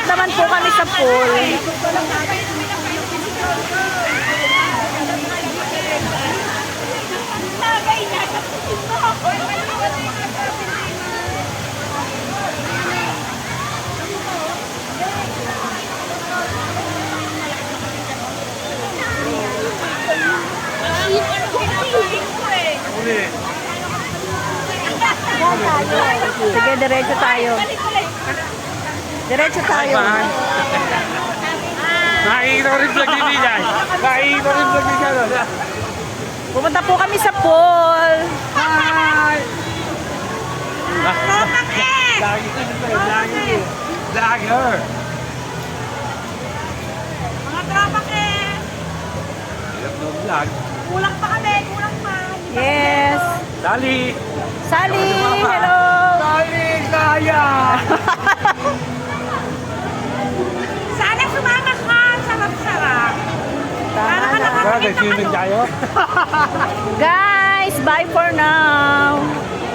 naman po kami sa pool. Sige, diretso tayo. Diretso tayo. Nakikita ko rin vlog ni Diyan. Nakikita ko rin vlog ni Diyan. Pumunta po kami sa pool. Hi! Lagi ko dito. Lagi. Vlogger. Mga tropa ke! Hirap na vlog. Kulang pa kami, kulang pa. Yes. Dali. Sally, hello. Dali, kaya. Sana sumama ka, sarap-sarap. Tama na. Swimming tayo?